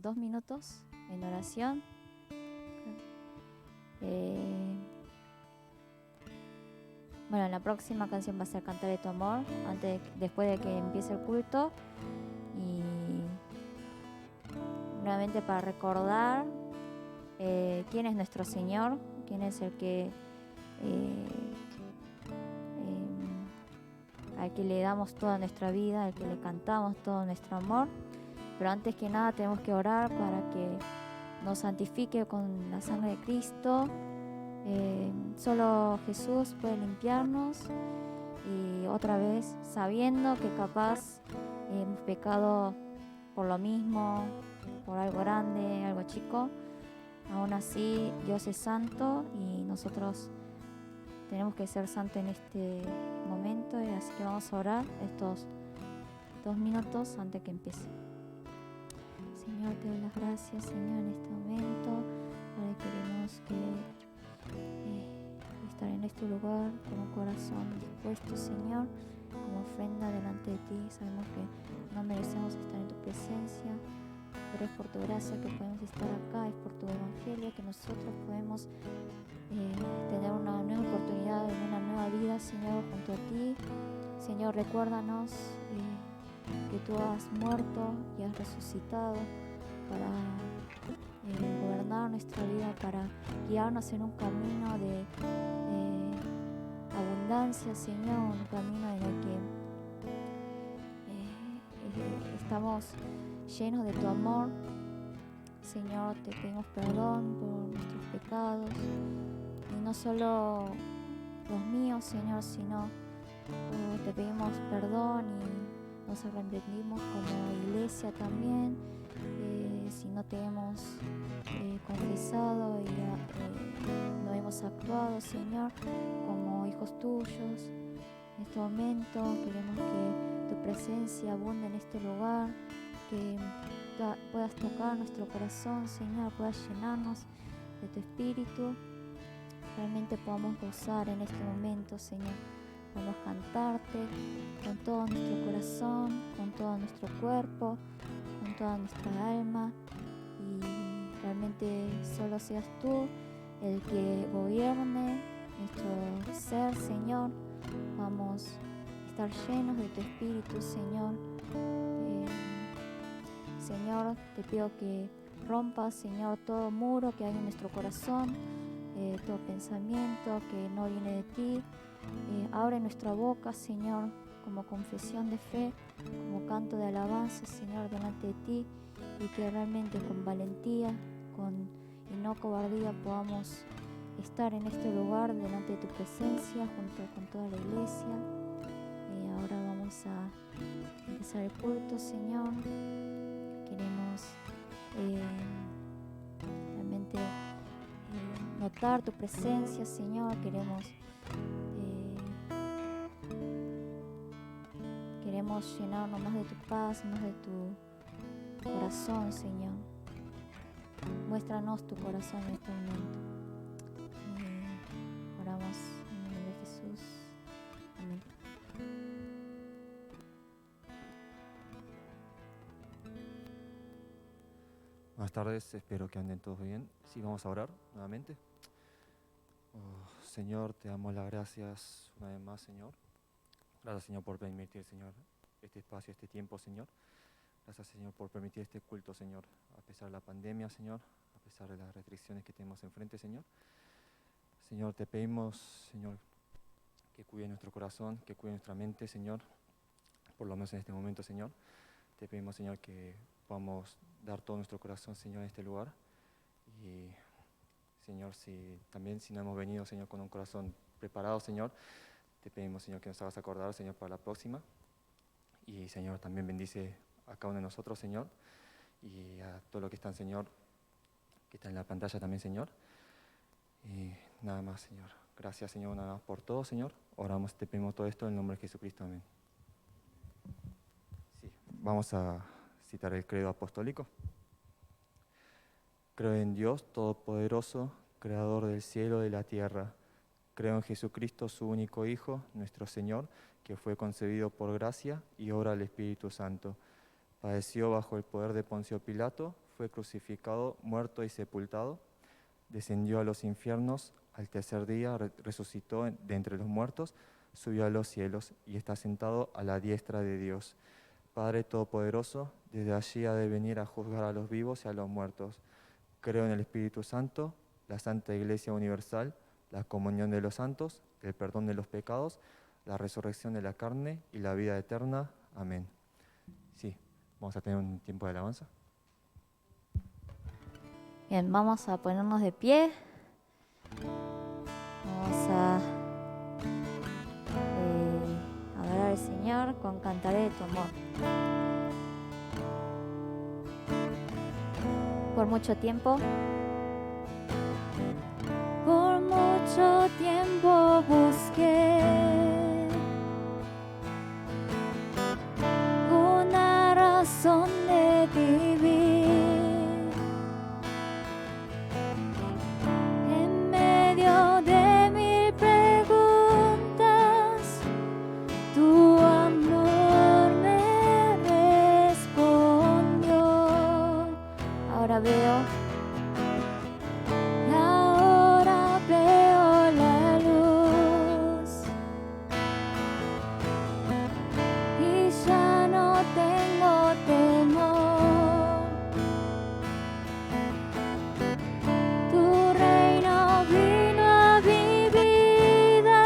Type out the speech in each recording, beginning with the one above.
2 minutos en oración. Bueno, la próxima canción va a ser Cantaré tu amor, después de que empiece el culto. Y nuevamente para recordar quién es nuestro Señor, quién es el que al que le damos toda nuestra vida, al que le cantamos todo nuestro amor. Pero antes que nada tenemos que orar para que nos santifique con la sangre de Cristo. Solo Jesús puede limpiarnos, y otra vez sabiendo que capaz hemos pecado por lo mismo, por algo grande, algo chico. Aún así Dios es santo y nosotros tenemos que ser santos en este momento, así que vamos a orar estos 2 minutos antes que empiece. Señor, te doy las gracias, Señor, en este momento. Ahora queremos estar en este lugar con un corazón dispuesto, Señor, como ofrenda delante de ti. Sabemos que no merecemos estar en tu presencia, pero es por tu gracia que podemos estar acá, es por tu evangelio que nosotros podemos tener una nueva oportunidad en una nueva vida, Señor, junto a ti. Señor, recuérdanos que tú has muerto y has resucitado para gobernar nuestra vida, para guiarnos en un camino de abundancia, Señor, un camino en el que estamos llenos de tu amor. Señor, te pedimos perdón por nuestros pecados, y no solo los míos, Señor, sino te pedimos perdón y nos arrepentimos como iglesia también, si no te hemos confesado y no hemos actuado, Señor, como hijos tuyos. En este momento queremos que tu presencia abunde en este lugar, que puedas tocar nuestro corazón, Señor, puedas llenarnos de tu espíritu. Realmente podamos gozar en este momento, Señor. Podamos cantarte con todo nuestro corazón, con todo nuestro cuerpo, con toda nuestra alma, y realmente solo seas tú el que gobierne nuestro ser, Señor. Vamos a estar llenos de tu espíritu, Señor. Señor, te pido que rompas, Señor, todo muro que hay en nuestro corazón, todo pensamiento que no viene de ti. Abre nuestra boca, Señor, como confesión de fe, como canto de alabanza, Señor, delante de ti, y que realmente con valentía y no cobardía podamos estar en este lugar delante de tu presencia junto con toda la iglesia. Ahora vamos a empezar el culto, Señor. Queremos realmente notar tu presencia, Señor. Queremos llenarnos más de tu paz, más de tu corazón, Señor. Muéstranos tu corazón en este momento. Oramos en el nombre de Jesús. Amén. Buenas tardes, espero que anden todos bien. Sí, vamos a orar nuevamente. Señor, te damos las gracias una vez más, Señor. Gracias, Señor, por permitir, Señor, este espacio, este tiempo, Señor. Gracias, Señor, por permitir este culto, Señor, a pesar de la pandemia, Señor, a pesar de las restricciones que tenemos enfrente, Señor. Señor, te pedimos, Señor, que cuide nuestro corazón, que cuide nuestra mente, Señor, por lo menos en este momento, Señor. Te pedimos, Señor, que podamos dar todo nuestro corazón, Señor, en este lugar. Y, Señor, si no hemos venido, Señor, con un corazón preparado, Señor, te pedimos, Señor, que nos hagas acordar, Señor, para la próxima. Y, Señor, también bendice a cada uno de nosotros, Señor, y a todo lo que están, Señor, que está en la pantalla también, Señor. Y nada más, Señor. Gracias, Señor, nada más por todo, Señor. Oramos, te pedimos todo esto en el nombre de Jesucristo. Amén. Sí, vamos a citar el credo apostólico. Creo en Dios Todopoderoso, Creador del cielo y de la tierra. Creo en Jesucristo, su único Hijo, nuestro Señor, que fue concebido por gracia y obra del Espíritu Santo. Padeció bajo el poder de Poncio Pilato, fue crucificado, muerto y sepultado, descendió a los infiernos, al tercer día resucitó de entre los muertos, subió a los cielos y está sentado a la diestra de Dios, Padre Todopoderoso. Desde allí ha de venir a juzgar a los vivos y a los muertos. Creo en el Espíritu Santo, la Santa Iglesia Universal, la comunión de los santos, el perdón de los pecados, la resurrección de la carne y la vida eterna. Amén. Sí, vamos a tener un tiempo de alabanza. Bien, vamos a ponernos de pie. Vamos a adorar al Señor con Cantaré de tu amor. Por mucho tiempo busqué una razón de vivir en medio de mil preguntas. Tu amor me respondió. Ahora veo la luz y ya no tengo temor. Tu reino vino a mi vida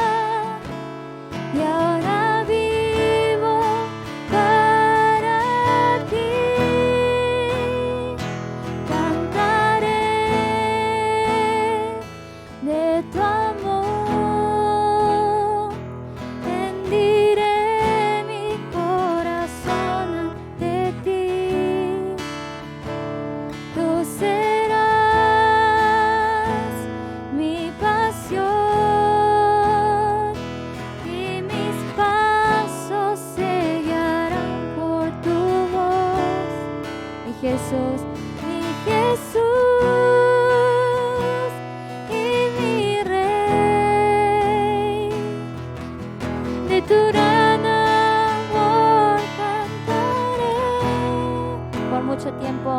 y ahora vivo para ti. Cantaré de tu amor, rendiré mi corazón ante ti. Tú serás mi pasión y mis pasos se guiarán por tu voz. Mi Jesús, mi Jesús. Tu gran amor cantaré. Por mucho tiempo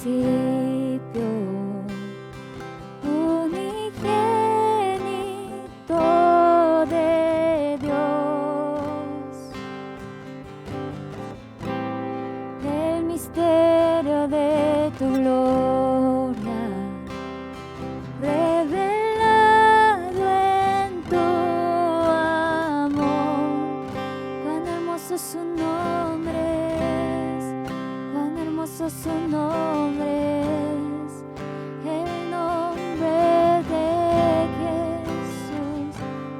principio, unigénito de Dios, el misterio de tu gloria, revelado en tu amor. Cuán hermoso su nombre es, cuán hermoso su nombre es, el nombre de Jesús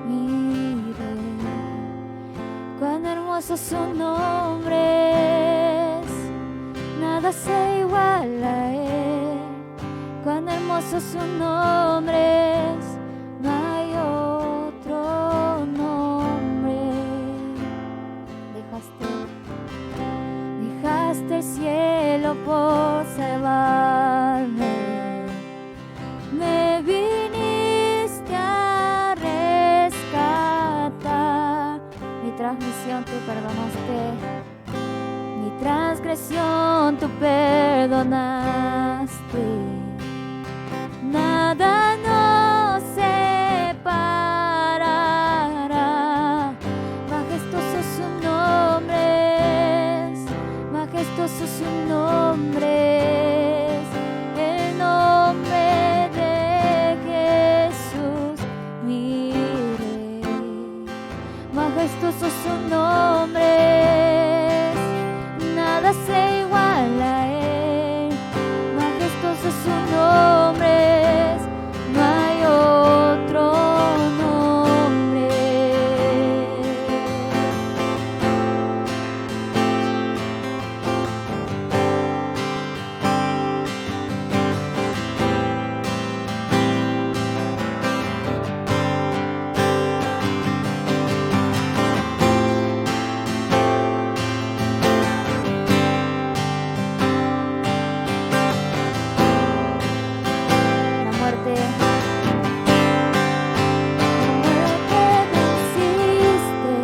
mi Rey. Cuán hermoso su nombre es, nada se iguala a él. Cuán hermoso su nombre es, no hay otro nombre. Dejaste el cielo por salvarme, me viniste a rescatar. Mi transgresión tú perdonaste, mi transgresión tú perdonaste. Nada nos separará. Majestuoso su nombre es, majestuoso su nombre es, el nombre de Jesús mi Rey. Majestuoso su nombre es, nada se iguala a él. Majestuoso su nombre es, no hay otro nombre. La muerte venciste,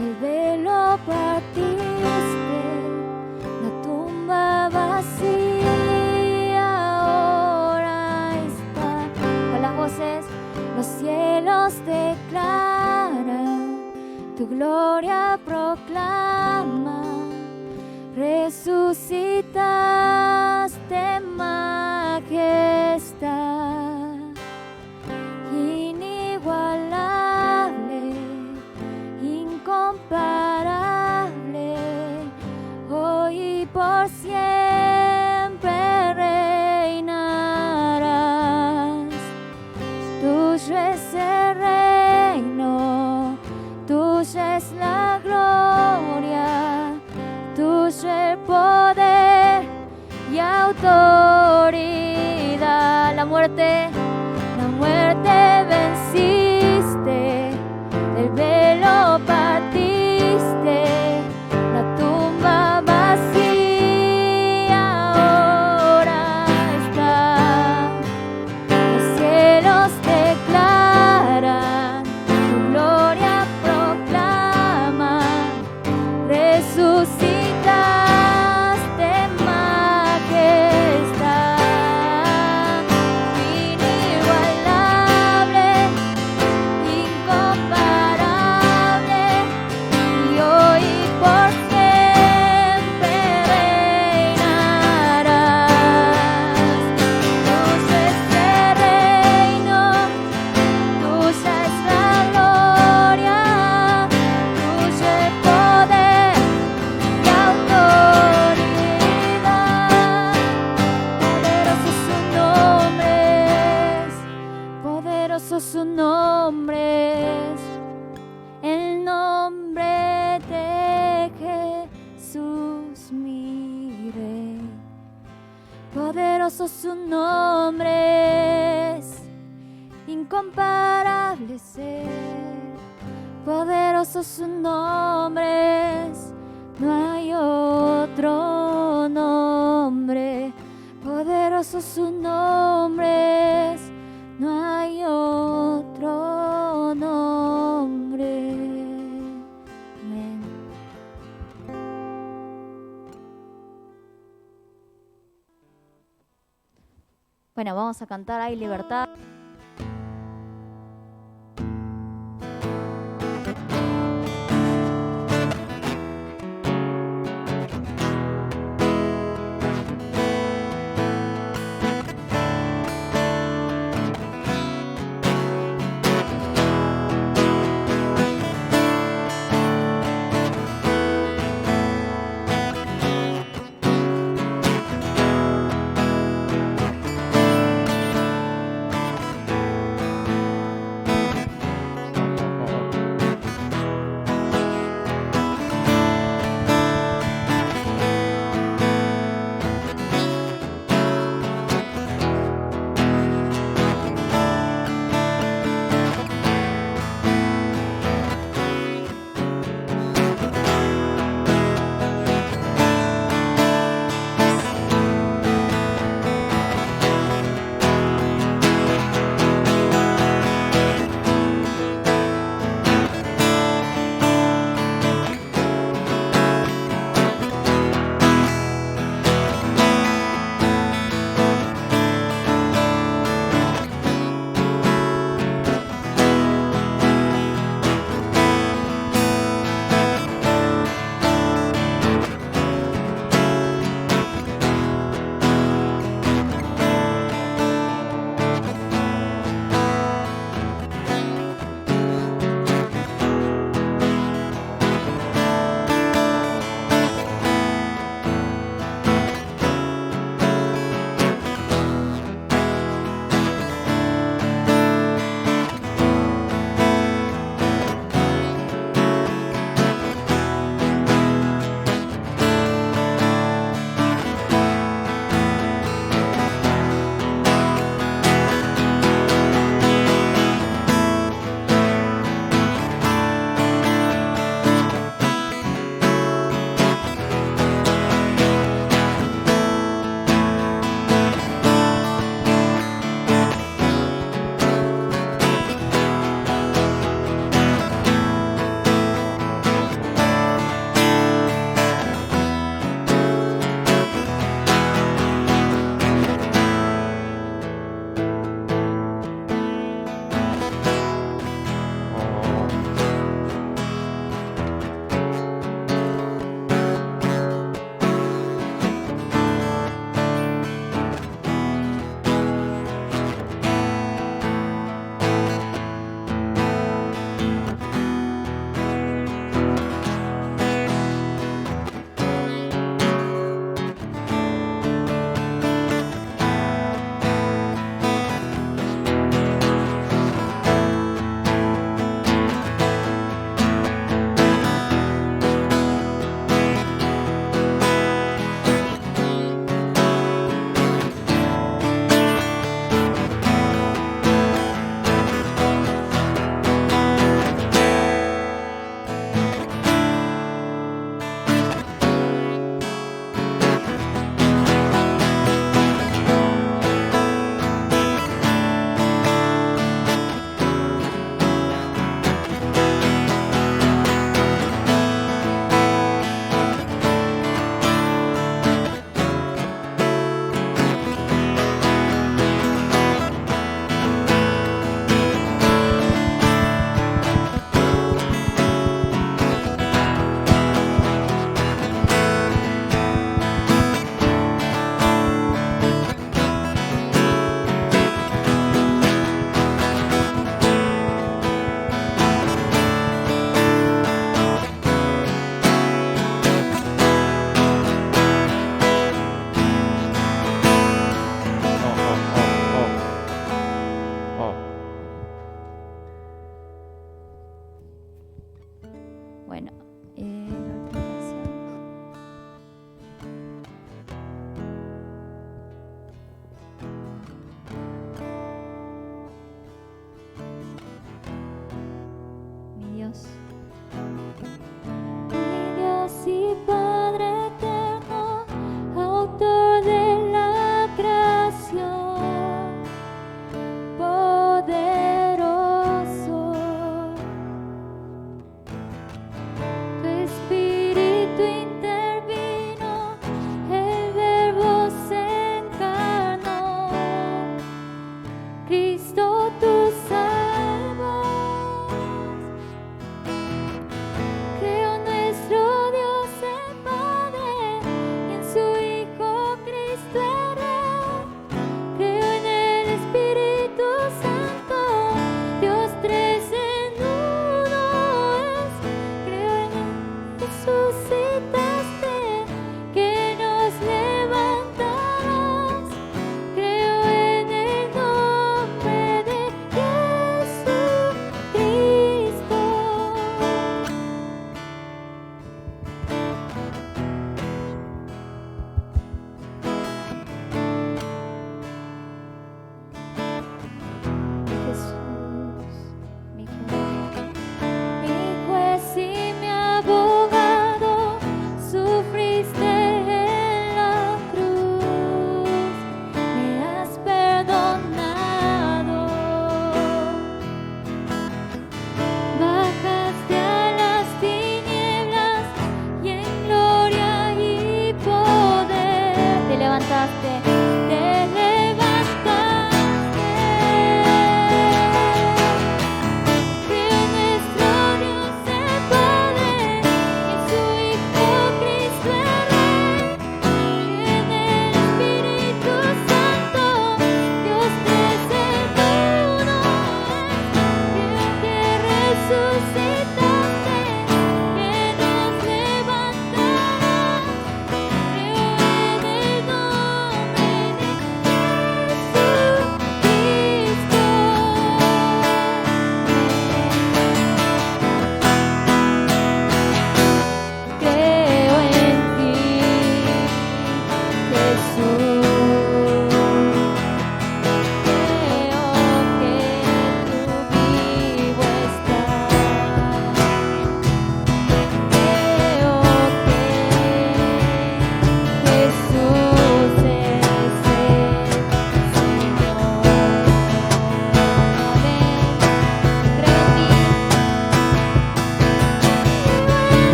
el velo partiste, la tumba vacía ahora está. Con las voces los cielos declaran, tu gloria proclama, resucitaste majestad, inigualable, incomparable, hoy y por siempre reinarás. Tuyo es el reino, tuya es la gloria, tuyo el poder y autoridad. La muerte venciste, el velo partiste, la tumba vacía ahora está. Los cielos declaran, tu gloria proclama, resucitaste majestad, inigualable, incomparable, y hoy por siempre reinarás. Tuyo es el reino, tuya es la gloria, tuyo el poder y autoridad. Poderoso su nombre es, el nombre de Jesús mi Rey. Poderoso su nombre es, incomparable ser. Poderoso su nombre es, no hay otro nombre. Poderoso su nombre es, no hay otro nombre. Amén. Bueno, vamos a cantar Hay Libertad.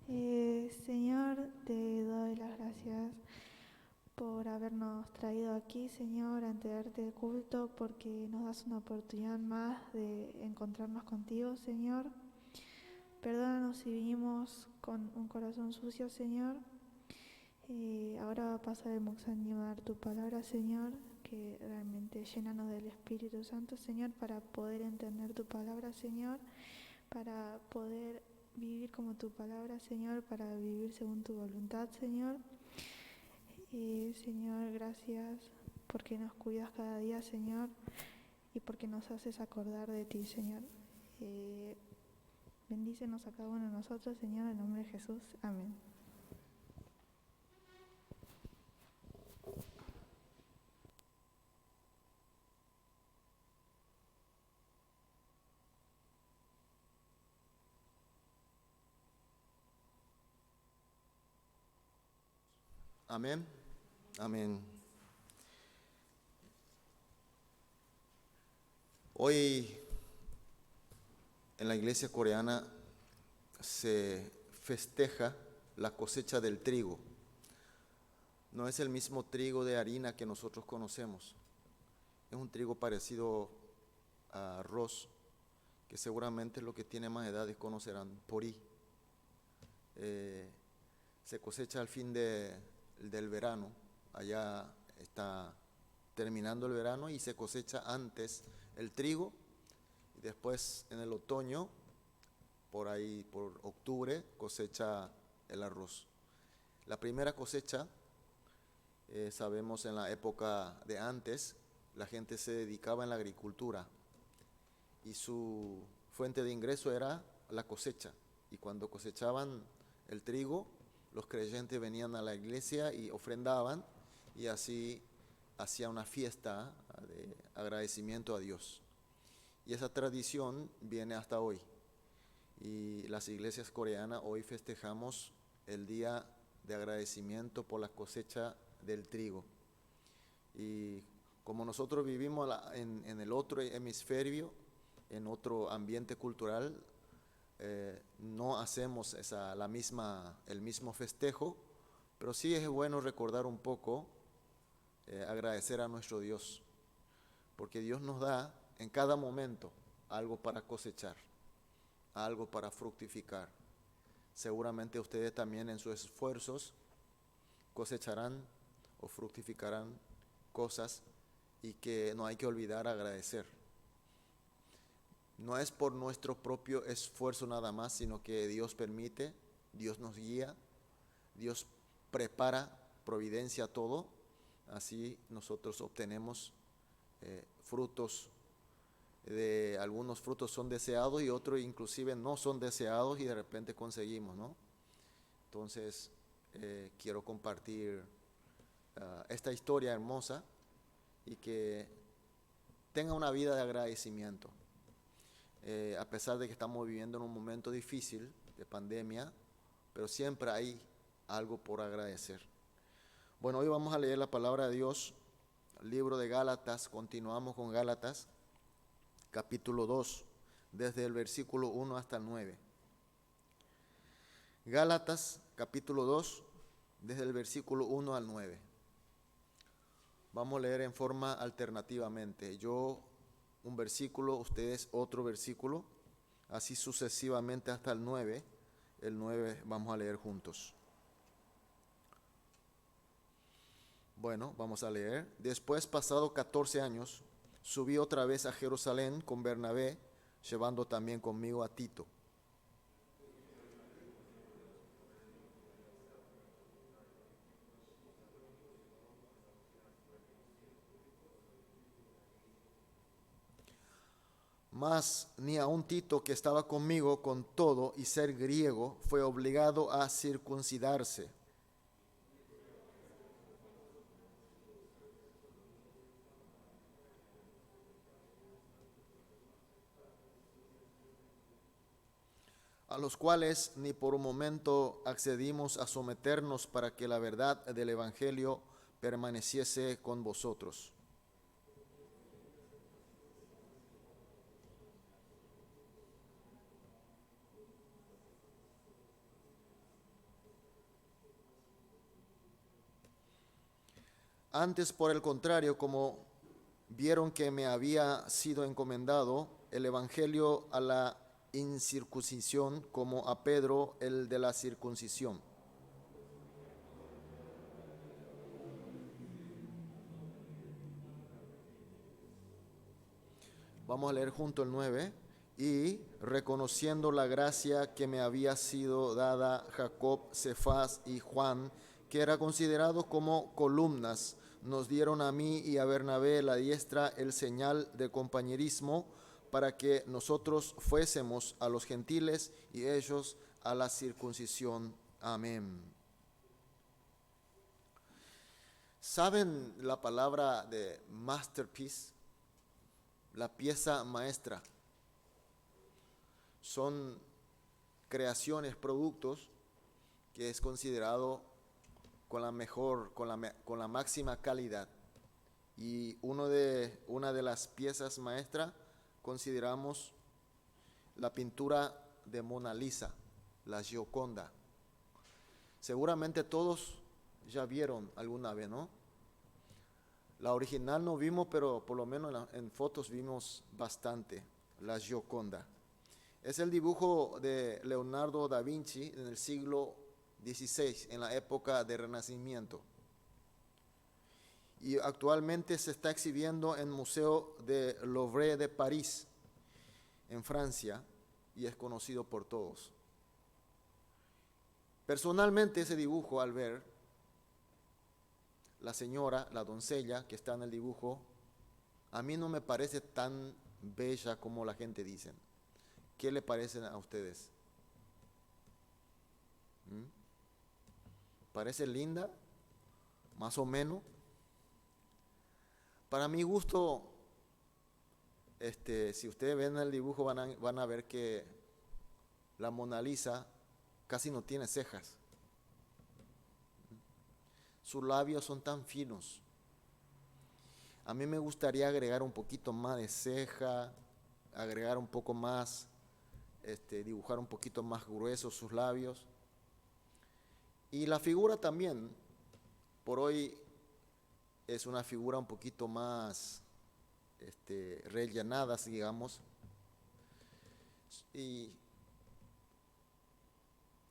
Señor, te doy las gracias por habernos traído aquí, Señor, ante darte culto, porque nos das una oportunidad más de encontrarnos contigo, Señor. Perdónanos si vinimos con un corazón sucio, Señor. Ahora va a pasar el Moxanio a dar tu palabra, Señor, que realmente llénanos del Espíritu Santo, Señor, para poder entender tu palabra, Señor, para poder vivir como tu palabra, Señor, para vivir según tu voluntad, Señor. Señor, gracias porque nos cuidas cada día, Señor, y porque nos haces acordar de ti, Señor. Bendícenos a cada uno de nosotros, Señor, en el nombre de Jesús. Amén. Amén. Amén. Hoy en la iglesia coreana se festeja la cosecha del trigo. No es el mismo trigo de harina que nosotros conocemos. Es un trigo parecido a arroz, que seguramente los que tienen más edades conocerán, porí. Se cosecha al fin del verano. Allá está terminando el verano y se cosecha antes el trigo y después en el otoño, por ahí por octubre, cosecha el arroz. La primera cosecha, sabemos en la época de antes, la gente se dedicaba en la agricultura y su fuente de ingreso era la cosecha. Y cuando cosechaban el trigo, los creyentes venían a la iglesia y ofrendaban y así hacía una fiesta de agradecimiento a Dios. Y esa tradición viene hasta hoy. Y las iglesias coreanas hoy festejamos el día de agradecimiento por la cosecha del trigo. Y como nosotros vivimos en el otro hemisferio, en otro ambiente cultural, no hacemos el mismo festejo, pero sí es bueno recordar un poco, agradecer a nuestro Dios, porque Dios nos da en cada momento algo para cosechar, algo para fructificar. Seguramente ustedes también en sus esfuerzos cosecharán o fructificarán cosas y que no hay que olvidar agradecer. No es por nuestro propio esfuerzo nada más, sino que Dios permite, Dios nos guía, Dios prepara, providencia todo, así nosotros obtenemos frutos. Algunos frutos son deseados y otros inclusive no son deseados y de repente conseguimos, ¿no? Entonces quiero compartir esta historia hermosa y que tenga una vida de agradecimiento. A pesar de que estamos viviendo en un momento difícil de pandemia, pero siempre hay algo por agradecer. Bueno, hoy vamos a leer la palabra de Dios, libro de Gálatas. Continuamos con Gálatas, capítulo 2, desde el versículo 1 hasta el 9. Gálatas, capítulo 2, desde el versículo 1 al 9. Vamos a leer en forma alternativamente. Yo un versículo, ustedes otro versículo, así sucesivamente hasta el 9. El 9 vamos a leer juntos. Bueno, vamos a leer. Después, pasado 14 años, subí otra vez a Jerusalén con Bernabé, llevando también conmigo a Tito. Mas ni aun Tito, que estaba conmigo con todo y ser griego, fue obligado a circuncidarse. A los cuales ni por un momento accedimos a someternos para que la verdad del Evangelio permaneciese con vosotros. Antes, por el contrario, como vieron que me había sido encomendado el evangelio a la incircuncisión, como a Pedro el de la circuncisión. Vamos a leer junto el 9. Y reconociendo la gracia que me había sido dada Jacob, Cefas y Juan, que era considerado como columnas, nos dieron a mí y a Bernabé la diestra el señal de compañerismo para que nosotros fuésemos a los gentiles y ellos a la circuncisión. Amén. ¿Saben la palabra de masterpiece? La pieza maestra. Son creaciones, productos que es considerado con la mejor, con la máxima calidad. Y una de las piezas maestras consideramos la pintura de Mona Lisa, la Gioconda. Seguramente todos ya vieron alguna vez, ¿no? La original no vimos, pero por lo menos en fotos vimos bastante, la Gioconda. Es el dibujo de Leonardo da Vinci en el siglo XVI, en la época del Renacimiento. Y actualmente se está exhibiendo en el Museo de Louvre de París, en Francia, y es conocido por todos. Personalmente ese dibujo, al ver la señora, la doncella que está en el dibujo, a mí no me parece tan bella como la gente dice. ¿Qué le parecen a ustedes? ¿Parece linda? Más o menos. Para mi gusto, si ustedes ven el dibujo van a ver que la Mona Lisa casi no tiene cejas. Sus labios son tan finos. A mí me gustaría agregar un poquito más de ceja, agregar un poco más, dibujar un poquito más gruesos sus labios. Y la figura también, por hoy es una figura un poquito más rellenada, digamos. Y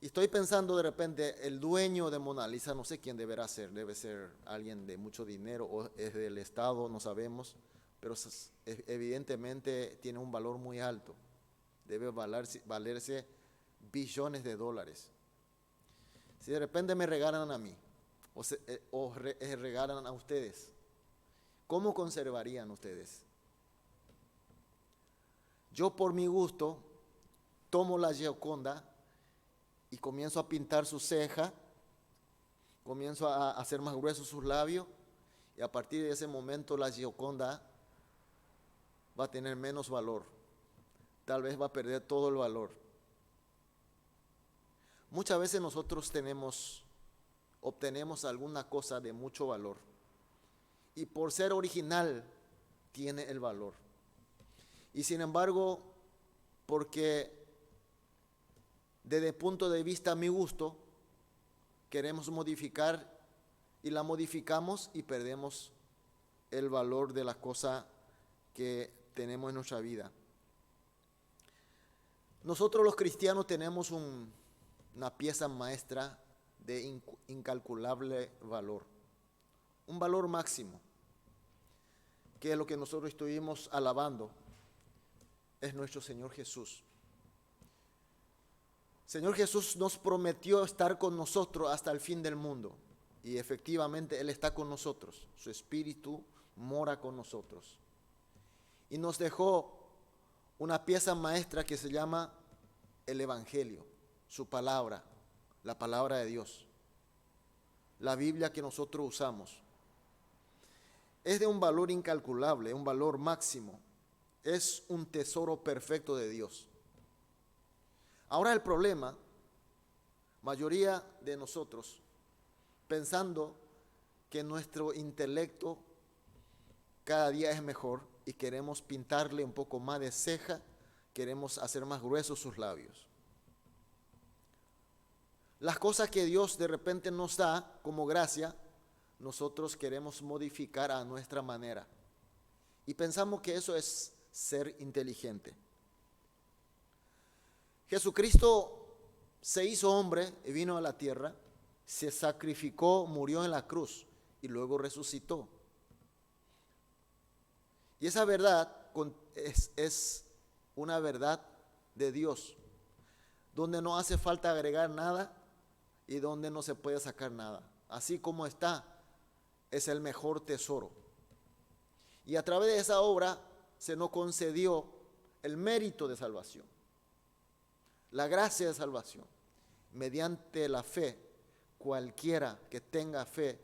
estoy pensando de repente, el dueño de Mona Lisa, no sé quién deberá ser, debe ser alguien de mucho dinero o es del Estado, no sabemos, pero evidentemente tiene un valor muy alto. Debe valerse billones de dólares. Si de repente me regalan a mí o regalan a ustedes, ¿cómo conservarían ustedes? Yo por mi gusto tomo la Gioconda y comienzo a pintar su ceja, comienzo a hacer más gruesos sus labios y a partir de ese momento la Gioconda va a tener menos valor. Tal vez va a perder todo el valor. Muchas veces nosotros obtenemos alguna cosa de mucho valor y por ser original tiene el valor. Y sin embargo, porque desde el punto de vista a mi gusto, queremos modificar y la modificamos y perdemos el valor de las cosas que tenemos en nuestra vida. Nosotros los cristianos tenemos una pieza maestra de incalculable valor, un valor máximo, que es lo que nosotros estuvimos alabando, es nuestro Señor Jesús. Señor Jesús nos prometió estar con nosotros hasta el fin del mundo y efectivamente Él está con nosotros, su Espíritu mora con nosotros y nos dejó una pieza maestra que se llama el Evangelio, su palabra, la palabra de Dios, la Biblia que nosotros usamos. Es de un valor incalculable, un valor máximo, es un tesoro perfecto de Dios. Ahora el problema, mayoría de nosotros, pensando que nuestro intelecto cada día es mejor y queremos pintarle un poco más de ceja, queremos hacer más gruesos sus labios. Las cosas que Dios de repente nos da como gracia, nosotros queremos modificar a nuestra manera. Y pensamos que eso es ser inteligente. Jesucristo se hizo hombre y vino a la tierra, se sacrificó, murió en la cruz y luego resucitó. Y esa verdad es una verdad de Dios, donde no hace falta agregar nada y donde no se puede sacar nada. Así como está, es el mejor tesoro. Y a través de esa obra se nos concedió el mérito de salvación, la gracia de salvación, mediante la fe. Cualquiera que tenga fe,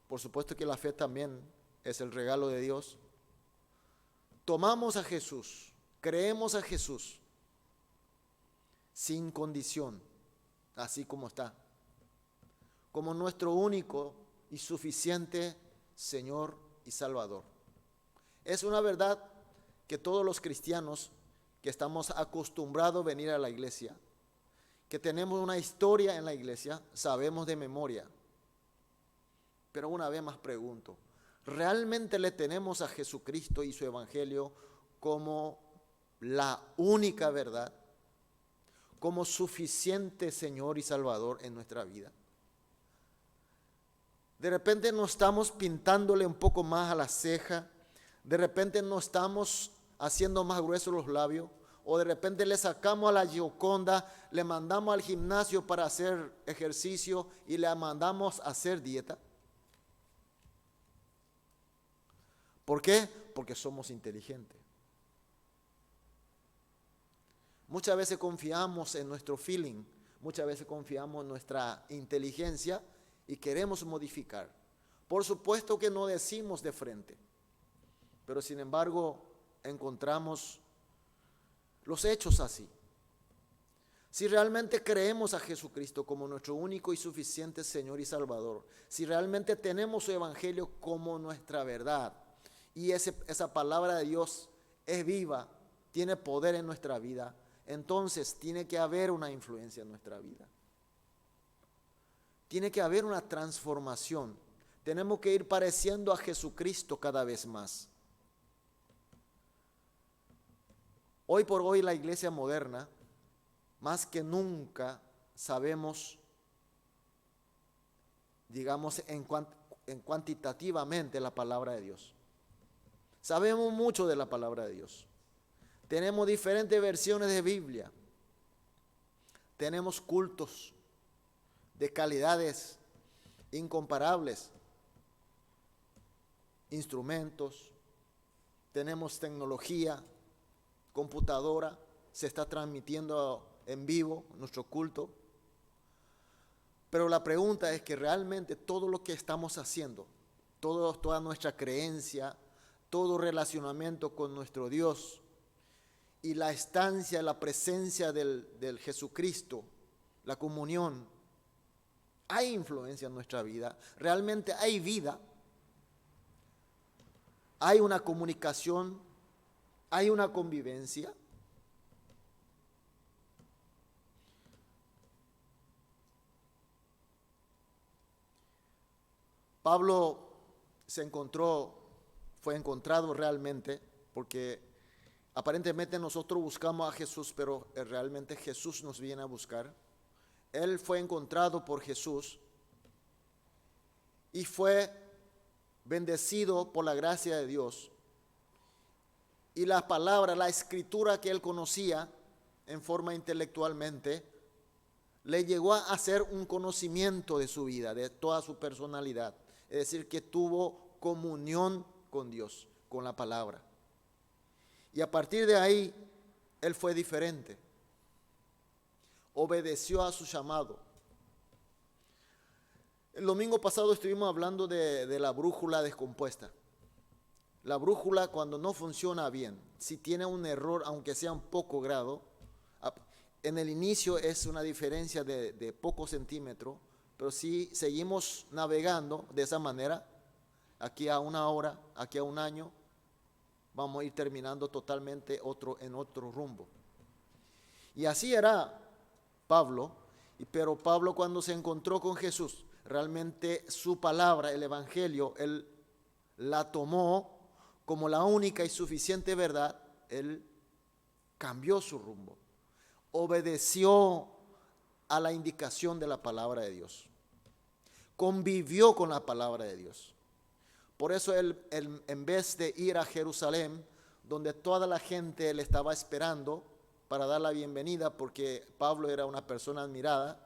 por supuesto que la fe también es el regalo de Dios, tomamos a Jesús, creemos a Jesús, sin condición, así como está, como nuestro único y suficiente Señor y Salvador. Es una verdad que todos los cristianos que estamos acostumbrados a venir a la iglesia, que tenemos una historia en la iglesia, sabemos de memoria. Pero una vez más pregunto, ¿realmente le tenemos a Jesucristo y su evangelio como la única verdad, como suficiente Señor y Salvador en nuestra vida? De repente no estamos pintándole un poco más a la ceja, de repente no estamos haciendo más gruesos los labios, o de repente le sacamos a la Gioconda, le mandamos al gimnasio para hacer ejercicio y le mandamos a hacer dieta. ¿Por qué? Porque somos inteligentes. Muchas veces confiamos en nuestro feeling, muchas veces confiamos en nuestra inteligencia y queremos modificar. Por supuesto que no decimos de frente, pero sin embargo encontramos los hechos así. Si realmente creemos a Jesucristo como nuestro único y suficiente Señor y Salvador, si realmente tenemos su evangelio como nuestra verdad, y esa palabra de Dios es viva, tiene poder en nuestra vida, entonces tiene que haber una influencia en nuestra vida. Tiene que haber una transformación. Tenemos que ir pareciendo a Jesucristo cada vez más. Hoy por hoy la iglesia moderna, más que nunca, sabemos, digamos, en cuantitativamente la palabra de Dios. Sabemos mucho de la palabra de Dios. Tenemos diferentes versiones de Biblia. Tenemos cultos de calidades incomparables, instrumentos, tenemos tecnología, computadora, se está transmitiendo en vivo nuestro culto. Pero la pregunta es que realmente todo lo que estamos haciendo, toda nuestra creencia, todo relacionamiento con nuestro Dios y la estancia, la presencia del Jesucristo, la comunión, hay influencia en nuestra vida, realmente hay vida, hay una comunicación, hay una convivencia. Pablo fue encontrado realmente, porque aparentemente nosotros buscamos a Jesús, pero realmente Jesús nos viene a buscar. Él fue encontrado por Jesús y fue bendecido por la gracia de Dios. Y las palabras, la escritura que él conocía en forma intelectualmente, le llegó a hacer un conocimiento de su vida, de toda su personalidad. Es decir, que tuvo comunión con Dios, con la palabra. Y a partir de ahí, él fue diferente. Obedeció a su llamado. El domingo pasado estuvimos hablando de la brújula descompuesta. La brújula, cuando no funciona bien, si tiene un error, aunque sea un poco grado, en el inicio es una diferencia de pocos centímetros, pero si seguimos navegando de esa manera, aquí a una hora, aquí a un año, vamos a ir terminando totalmente en otro rumbo. Y así era Pablo, Pero Pablo, cuando se encontró con Jesús, realmente su palabra, el evangelio, él la tomó como la única y suficiente verdad. Él cambió su rumbo, obedeció a la indicación de la palabra de Dios, convivió con la palabra de Dios. Por eso él, en vez de ir a Jerusalén, donde toda la gente le estaba esperando para dar la bienvenida, porque Pablo era una persona admirada,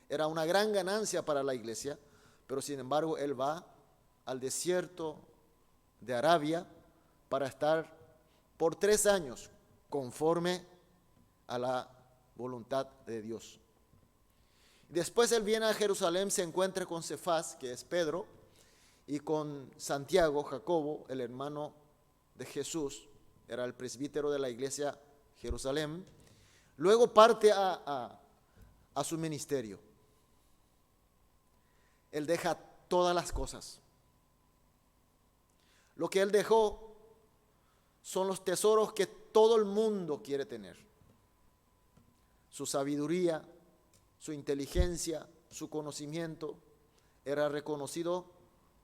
era una gran ganancia para la iglesia, pero sin embargo él va al desierto de Arabia para estar por 3 años conforme a la voluntad de Dios. Después él viene a Jerusalén, se encuentra con Cefas, que es Pedro, y con Santiago, Jacobo, el hermano de Jesús, era el presbítero de la iglesia Jerusalén. Luego parte a su ministerio. Él deja todas las cosas. Lo que él dejó son los tesoros que todo el mundo quiere tener. Su sabiduría, su inteligencia, su conocimiento era reconocido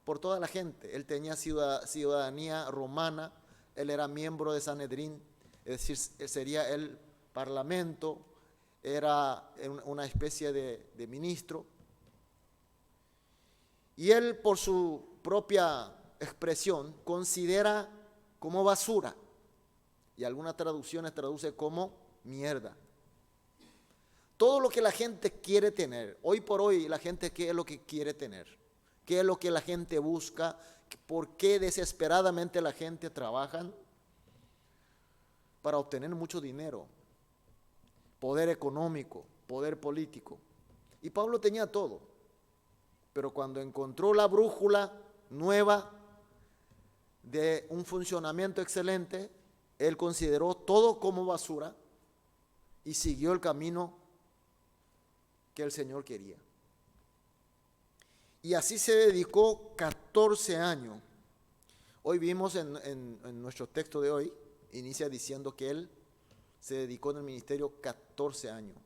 por toda la gente. Él tenía ciudadanía romana, él era miembro de Sanedrín, es decir, sería el parlamento, era una especie de ministro. Y él, por su propia expresión, considera como basura, y algunas traducciones traduce como mierda, todo lo que la gente quiere tener. Hoy por hoy la gente, ¿qué es lo que quiere tener? ¿Qué es lo que la gente busca? ¿Por qué desesperadamente la gente trabaja? Para obtener mucho dinero, poder económico, poder político. Y Pablo tenía todo, pero cuando encontró la brújula nueva de un funcionamiento excelente, él consideró todo como basura y siguió el camino que el Señor quería. Y así se dedicó 14 años. Hoy vimos en nuestro texto de hoy, inicia diciendo que él se dedicó en el ministerio 14 años.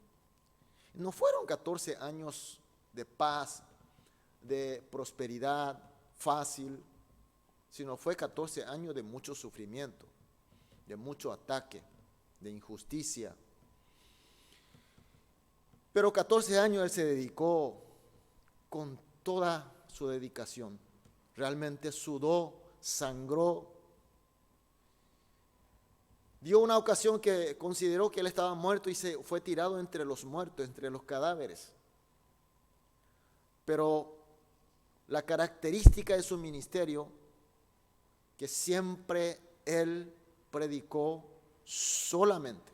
No fueron 14 años de paz, de prosperidad fácil, sino fue 14 años de mucho sufrimiento, de mucho ataque, de injusticia. Pero 14 años él se dedicó con toda su dedicación. Realmente sudó, sangró. Dio una ocasión que consideró que él estaba muerto y se fue tirado entre los muertos, entre los cadáveres. Pero la característica de su ministerio, que siempre él predicó solamente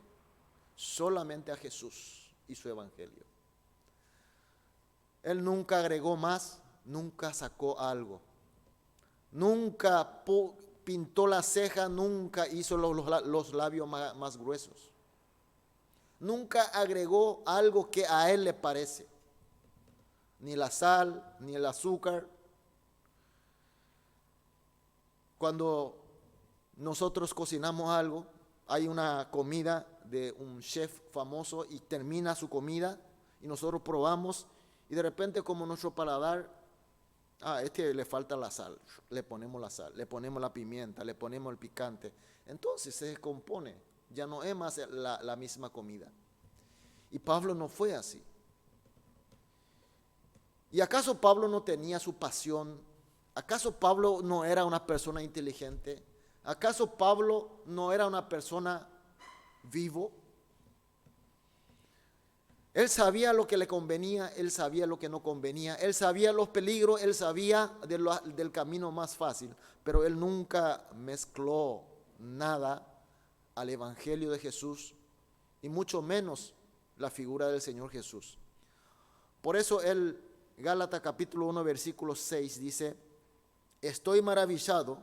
a Jesús y su evangelio. Él nunca agregó más, nunca sacó algo, nunca pintó la ceja, nunca hizo los labios más gruesos, nunca agregó algo que a él le parece, ni la sal, ni el azúcar. Cuando nosotros cocinamos algo, hay una comida de un chef famoso y termina su comida y nosotros probamos y de repente, como nuestro paladar, le falta la sal, le ponemos la sal, le ponemos la pimienta, le ponemos el picante, entonces se descompone, ya no es más la misma comida. Y Pablo no fue así. ¿Y acaso Pablo no tenía su pasión? ¿Acaso Pablo no era una persona inteligente? ¿Acaso Pablo no era una persona vivo? Él sabía lo que le convenía, él sabía lo que no convenía, él sabía los peligros, él sabía del camino más fácil, pero él nunca mezcló nada al evangelio de Jesús y mucho menos la figura del Señor Jesús. Por eso Gálatas capítulo 1 versículo 6 dice: estoy maravillado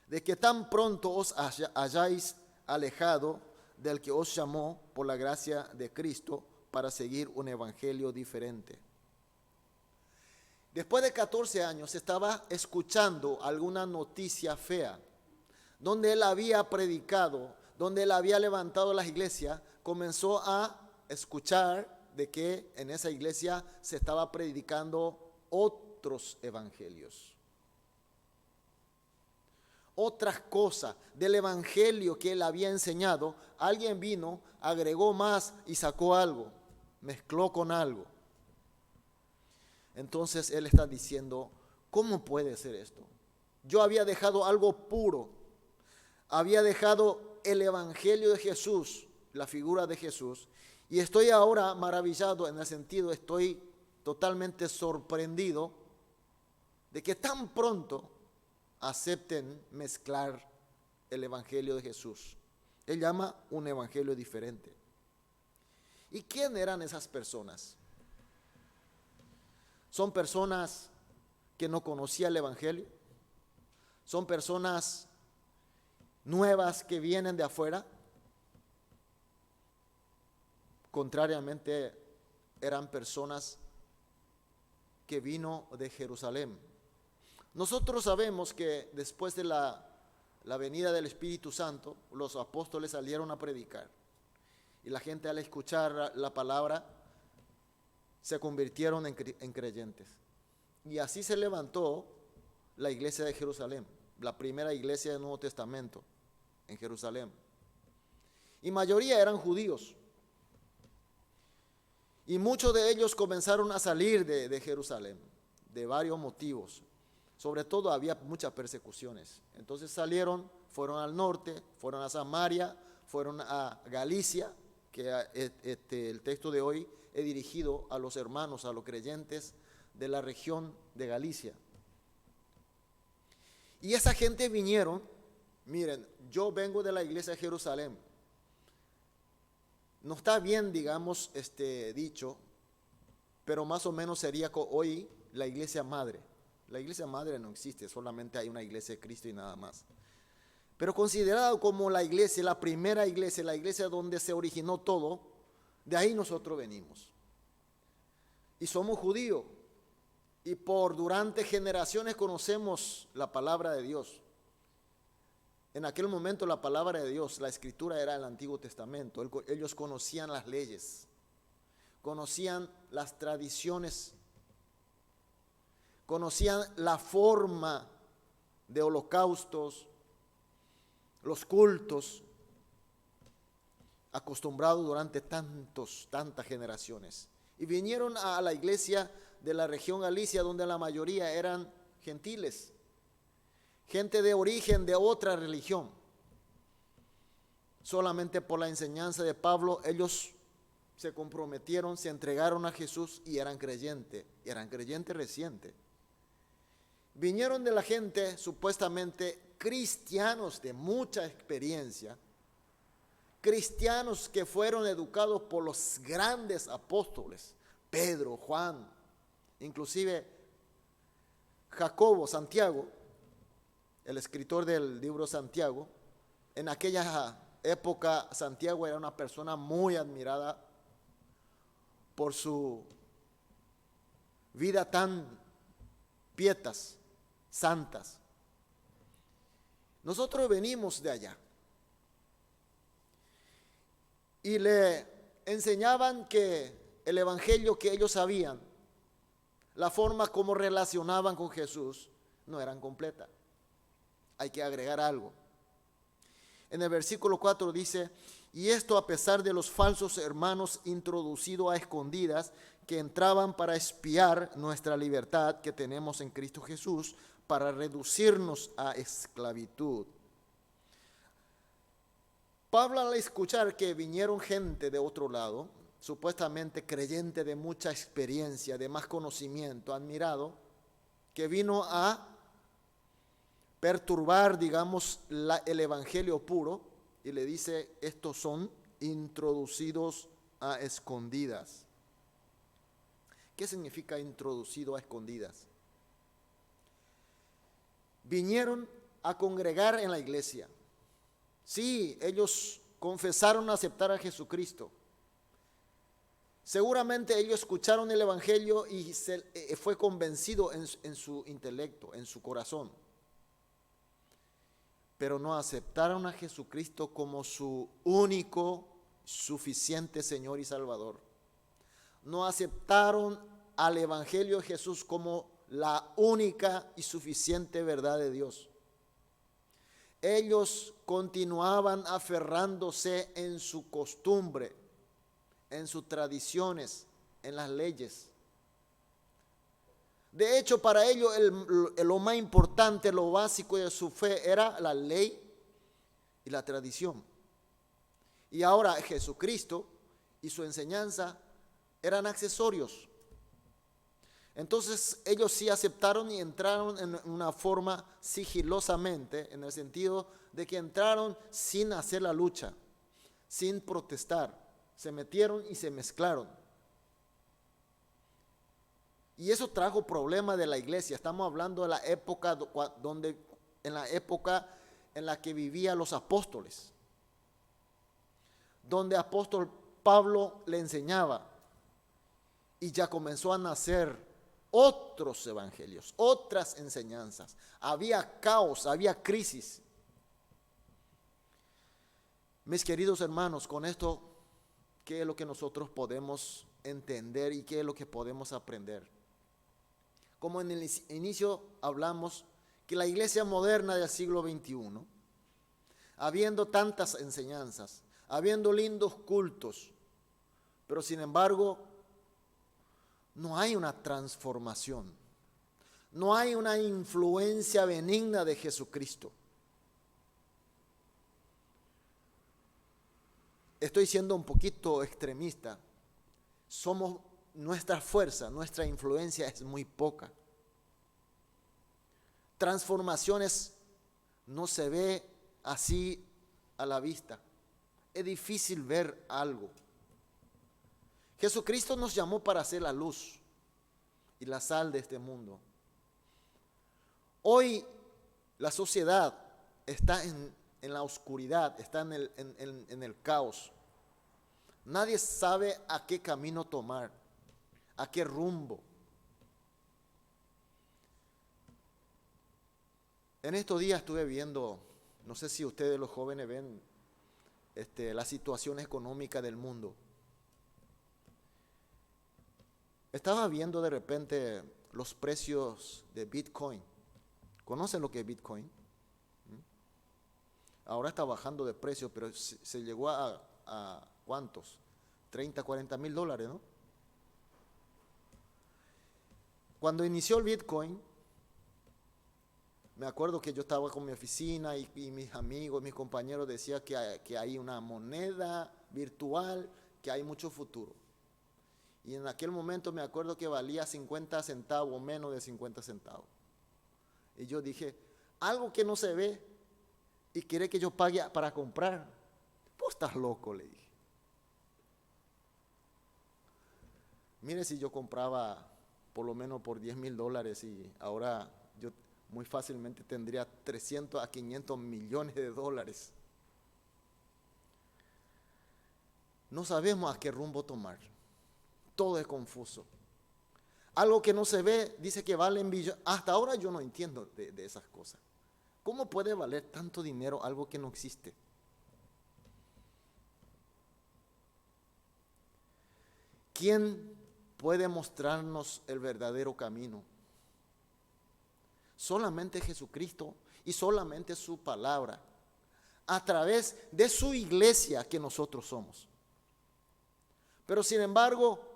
de que tan pronto os hayáis alejado del que os llamó por la gracia de Cristo para seguir un evangelio diferente. Después de 14 años estaba escuchando alguna noticia fea, donde él había predicado, donde él había levantado las iglesias, comenzó a escuchar de que en esa iglesia se estaba predicando otros evangelios. Otras cosas del evangelio que él había enseñado, alguien vino, agregó más y sacó algo, mezcló con algo. Entonces él está diciendo, ¿cómo puede ser esto? Yo había dejado algo puro, había dejado el evangelio de Jesús, la figura de Jesús, y estoy ahora maravillado en el sentido, estoy totalmente sorprendido de que tan pronto acepten mezclar el evangelio de Jesús. Él llama un evangelio diferente. ¿Y quién eran esas personas? Son personas que no conocían el evangelio. Son personas nuevas que vienen de afuera. Contrariamente, eran personas que vino de Jerusalén. Nosotros sabemos que después de la venida del Espíritu Santo, los apóstoles salieron a predicar. Y la gente, al escuchar la palabra, se convirtieron en creyentes. Y así se levantó la iglesia de Jerusalén, la primera iglesia del Nuevo Testamento en Jerusalén. Y mayoría eran judíos. Y muchos de ellos comenzaron a salir de Jerusalén, de varios motivos. Sobre todo había muchas persecuciones. Entonces salieron, fueron al norte, fueron a Samaria, fueron a Galicia, que el texto de hoy es dirigido a los hermanos, a los creyentes de la región de Galicia. Y esa gente vinieron, miren, yo vengo de la iglesia de Jerusalén. No está bien, digamos, dicho, pero más o menos sería hoy la iglesia madre. La iglesia madre no existe, solamente hay una iglesia de Cristo y nada más. Pero considerado como la iglesia, la primera iglesia, la iglesia donde se originó todo, de ahí nosotros venimos. Y somos judíos. Y durante generaciones conocemos la palabra de Dios. En aquel momento la palabra de Dios, la escritura era el Antiguo Testamento. Ellos conocían las leyes, conocían las tradiciones, conocían la forma de holocaustos, los cultos, acostumbrados durante tantas generaciones. Y vinieron a la iglesia de la región Galicia, donde la mayoría eran gentiles, gente de origen de otra religión. Solamente por la enseñanza de Pablo, ellos se comprometieron, se entregaron a Jesús y eran creyentes recientes. Vinieron de la gente supuestamente cristianos de mucha experiencia, cristianos que fueron educados por los grandes apóstoles, Pedro, Juan, inclusive Jacobo, Santiago, el escritor del libro Santiago. En aquella época Santiago era una persona muy admirada por su vida tan pietas, santas. Nosotros venimos de allá y le enseñaban que el evangelio que ellos sabían, la forma como relacionaban con Jesús, no eran completa. Hay que agregar algo. En el versículo 4 dice: y esto a pesar de los falsos hermanos introducidos a escondidas, que entraban para espiar nuestra libertad que tenemos en Cristo Jesús, para reducirnos a esclavitud. Pablo, al escuchar que vinieron gente de otro lado, supuestamente creyente de mucha experiencia, de más conocimiento, admirado, que vino a perturbar, digamos, el evangelio puro, y le dice: estos son introducidos a escondidas. ¿Qué significa introducido a escondidas? Vinieron a congregar en la iglesia. Sí, ellos confesaron aceptar a Jesucristo. Seguramente ellos escucharon el evangelio y fue convencido en su intelecto, en su corazón. Pero no aceptaron a Jesucristo como su único, suficiente Señor y Salvador. no aceptaron al Evangelio de Jesús como la única y suficiente verdad de Dios. Ellos continuaban aferrándose en su costumbre, en sus tradiciones, en las leyes. De hecho, para ellos lo más importante, lo básico de su fe era la ley y la tradición. Y ahora Jesucristo y su enseñanza eran accesorios. Entonces ellos sí aceptaron y entraron en una forma sigilosamente, en el sentido de que entraron sin hacer la lucha, sin protestar. Se metieron y se mezclaron. Y eso trajo problemas de la iglesia. Estamos hablando de la época en la que vivían los apóstoles, donde el apóstol Pablo le enseñaba y ya comenzó a nacer otros evangelios, otras enseñanzas. Había caos, había crisis. Mis queridos hermanos, con esto, ¿qué es lo que nosotros podemos entender y qué es lo que podemos aprender? Como en el inicio hablamos, que la iglesia moderna del siglo XXI, habiendo tantas enseñanzas, habiendo lindos cultos, pero sin embargo, no hay una transformación, no hay una influencia benigna de Jesucristo. Estoy siendo un poquito extremista. Nuestra fuerza, nuestra influencia es muy poca. Transformaciones no se ve así a la vista. Es difícil ver algo. Jesucristo nos llamó para ser la luz y la sal de este mundo. Hoy la sociedad está en la oscuridad, está en el caos. Nadie sabe a qué camino tomar, a qué rumbo. En estos días estuve viendo, no sé si ustedes los jóvenes ven la situación económica del mundo. Estaba viendo de repente los precios de Bitcoin. ¿Conocen lo que es Bitcoin? Ahora está bajando de precio, pero se llegó a ¿cuántos? 30, 40 mil dólares, ¿no? Cuando inició el Bitcoin, me acuerdo que yo estaba con mi oficina y mis amigos, mis compañeros decían que hay una moneda virtual, que hay mucho futuro. Y en aquel momento me acuerdo que valía 50 centavos, menos de 50 centavos. Y yo dije, algo que no se ve y quiere que yo pague para comprar, pues estás loco, le dije. Mire, si yo compraba por lo menos por 10 mil dólares y ahora yo muy fácilmente tendría 300 a 500 millones de dólares. No sabemos a qué rumbo tomar. Todo es confuso. Algo que no se ve, dice que vale billones. Hasta ahora yo no entiendo de esas cosas. ¿Cómo puede valer tanto dinero algo que no existe? ¿Quién puede mostrarnos el verdadero camino? Solamente Jesucristo y solamente su palabra, a través de su iglesia que nosotros somos. Pero sin embargo,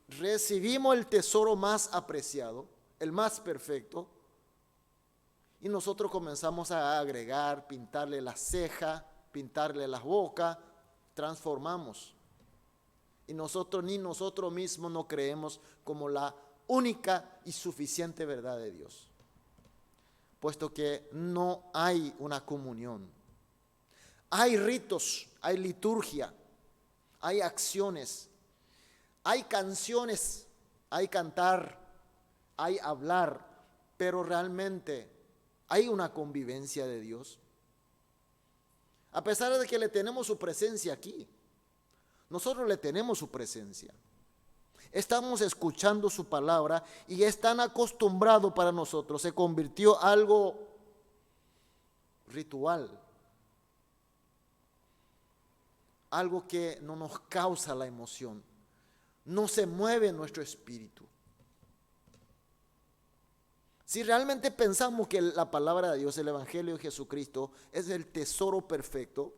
recibimos el tesoro más apreciado, el más perfecto, y nosotros comenzamos a agregar, pintarle la ceja, pintarle la boca, transformamos. Y ni nosotros mismos no creemos como la única y suficiente verdad de Dios, puesto que no hay una comunión. Hay ritos, hay liturgia, hay acciones, hay canciones, hay cantar, hay hablar, pero realmente hay una convivencia de Dios. A pesar de que le tenemos su presencia aquí, nosotros le tenemos su presencia. Estamos escuchando su palabra y es tan acostumbrado para nosotros, se convirtió en algo ritual, algo que no nos causa la emoción. no se mueve nuestro espíritu. Si realmente pensamos que la palabra de Dios, el Evangelio de Jesucristo, es el tesoro perfecto,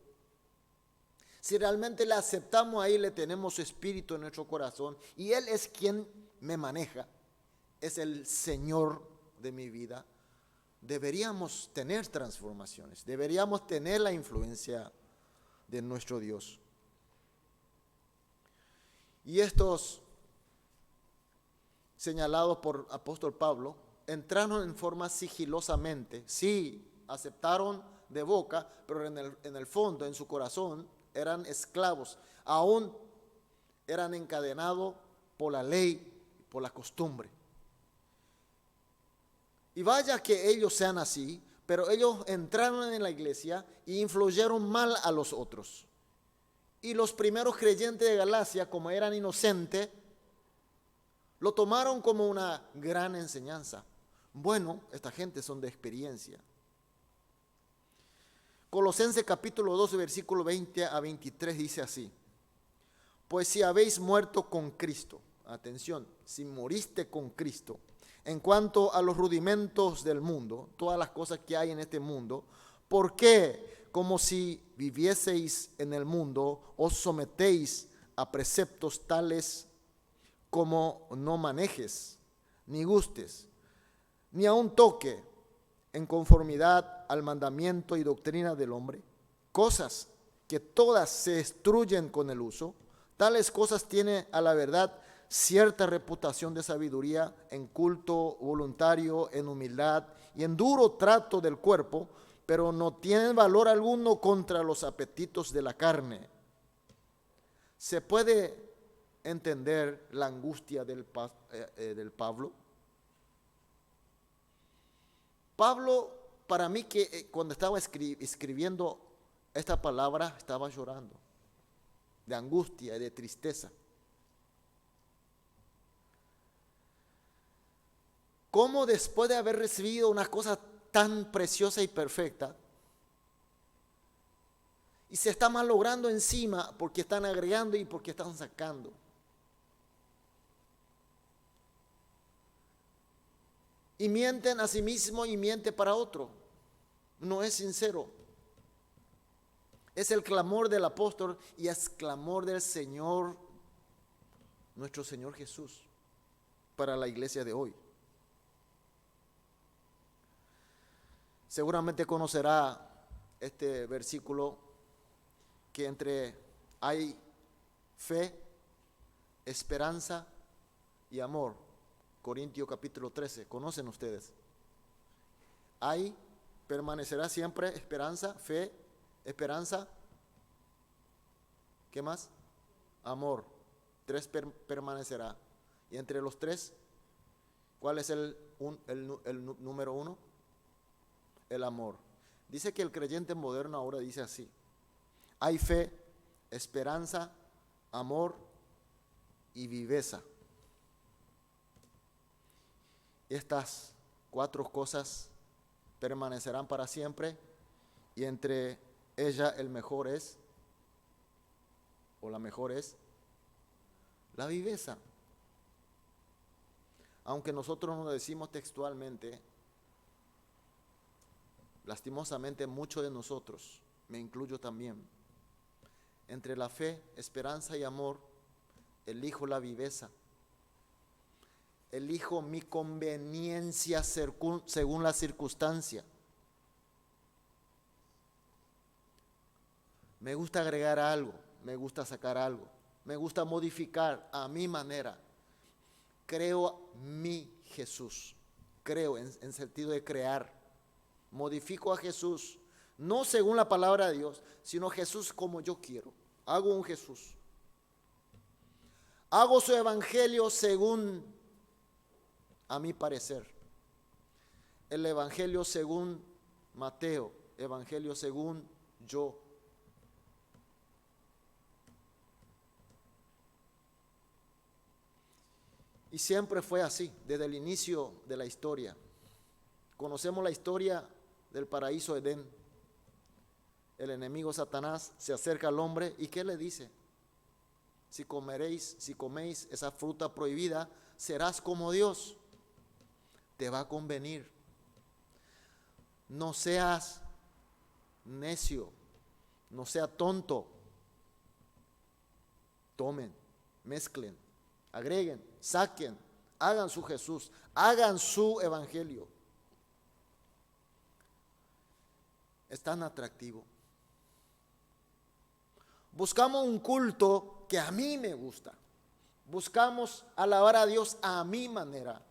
si realmente le aceptamos ahí, le tenemos su espíritu en nuestro corazón y Él es quien me maneja, es el Señor de mi vida, deberíamos tener transformaciones, deberíamos tener la influencia de nuestro Dios. Y estos señalados por apóstol Pablo entraron en forma sigilosamente, sí, aceptaron de boca, pero en el fondo, en su corazón, eran esclavos, aún eran encadenados por la ley, por la costumbre. Y vaya que ellos sean así, pero ellos entraron en la iglesia e influyeron mal a los otros. Y los primeros creyentes de Galacia, como eran inocentes, lo tomaron como una gran enseñanza. Bueno, esta gente son de experiencia. Colosenses capítulo 12, versículo 20 a 23 dice así: pues si habéis muerto con Cristo, atención, si moriste con Cristo, en cuanto a los rudimentos del mundo, todas las cosas que hay en este mundo, ¿por qué, como si vivieseis en el mundo, os sometéis a preceptos tales como no manejes, ni gustes, ni aun toque, en conformidad al mandamiento y doctrina del hombre? Cosas que todas se destruyen con el uso, tales cosas tiene a la verdad cierta reputación de sabiduría, en culto voluntario, en humildad y en duro trato del cuerpo, pero no tienen valor alguno contra los apetitos de la carne. ¿Se puede entender la angustia del Pablo? Pablo, para mí, que cuando estaba escribiendo esta palabra, estaba llorando de angustia y de tristeza. ¿Cómo después de haber recibido una cosa tan preciosa y perfecta, y se está malogrando encima porque están agregando y porque están sacando? Y mienten a sí mismo y miente para otro. No es sincero. Es el clamor del apóstol y es clamor del Señor, nuestro Señor Jesús, para la iglesia de hoy. Seguramente conocerá este versículo, que entre hay fe, esperanza y amor. Corintios capítulo 13, ¿conocen ustedes? Hay, permanecerá siempre esperanza, fe, esperanza, ¿qué más? Amor. Tres permanecerá. Y entre los tres, ¿cuál es el número uno? El amor. Dice que el creyente moderno ahora dice así: hay fe, esperanza, amor y viveza. Estas cuatro cosas permanecerán para siempre, y entre ellas el mejor es, o la mejor es, la viveza. Aunque nosotros no lo decimos textualmente, lastimosamente muchos de nosotros, me incluyo también, entre la fe, esperanza y amor, elijo la viveza. Elijo mi conveniencia según la circunstancia. Me gusta agregar algo, me gusta sacar algo, me gusta modificar a mi manera. Creo mi Jesús, creo en sentido de crear. Modifico a Jesús, no según la palabra de Dios, sino Jesús como yo quiero. Hago un Jesús. Hago su evangelio según a mi parecer. El evangelio según Mateo, evangelio según yo. Y siempre fue así, desde el inicio de la historia. Conocemos la historia del paraíso Edén. El enemigo Satanás se acerca al hombre y ¿qué le dice? si coméis esa fruta prohibida, serás como Dios. Te va a convenir. No seas necio, no sea tonto. Tomen, mezclen, agreguen, saquen, hagan su Jesús, hagan su evangelio. Es tan atractivo. Buscamos un culto que a mí me gusta. Buscamos alabar a Dios a mi manera.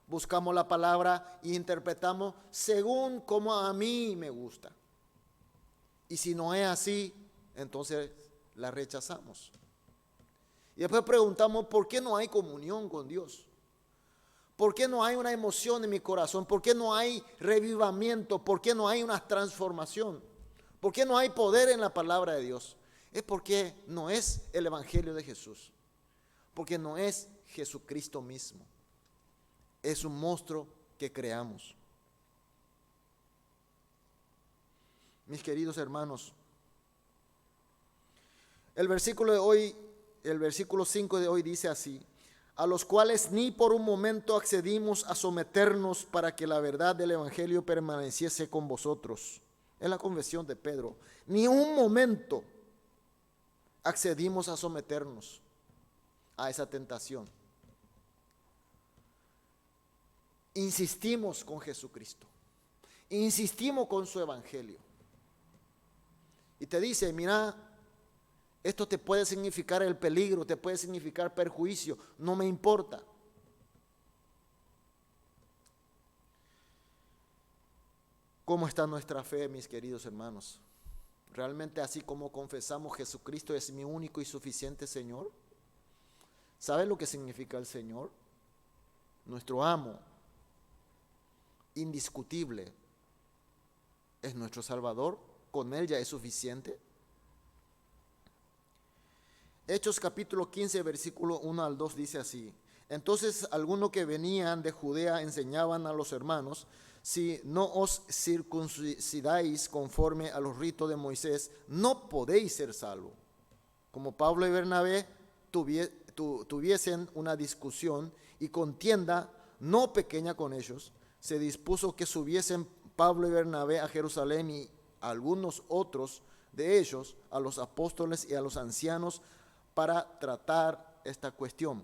Buscamos la palabra e interpretamos según como a mí me gusta. Y si no es así, entonces la rechazamos. Y después preguntamos, ¿por qué no hay comunión con Dios? ¿Por qué no hay una emoción en mi corazón? ¿Por qué no hay revivamiento? ¿Por qué no hay una transformación? ¿Por qué no hay poder en la palabra de Dios? Es porque no es el evangelio de Jesús. Porque no es Jesucristo mismo. Es un monstruo que creamos. Mis queridos hermanos, el versículo 5 de hoy dice así: a los cuales ni por un momento accedimos a someternos para que la verdad del evangelio permaneciese con vosotros. Es la confesión de Pedro. Ni un momento accedimos a someternos a esa tentación. Insistimos con Jesucristo. Insistimos con su evangelio. Y te dice, mira, esto te puede significar el peligro, te puede significar perjuicio, no me importa. ¿Cómo está nuestra fe, mis queridos hermanos? ¿Realmente así como confesamos Jesucristo es mi único y suficiente Señor? ¿Sabe lo que significa el Señor? Nuestro amo, indiscutible, es nuestro Salvador, con Él ya es suficiente. Hechos capítulo 15, versículo 1 al 2 dice así: entonces algunos que venían de Judea enseñaban a los hermanos: si no os circuncidáis conforme a los ritos de Moisés, no podéis ser salvos. Como Pablo y Bernabé tuviesen una discusión y contienda no pequeña con ellos, se dispuso que subiesen Pablo y Bernabé a Jerusalén y algunos otros de ellos a los apóstoles y a los ancianos para tratar esta cuestión.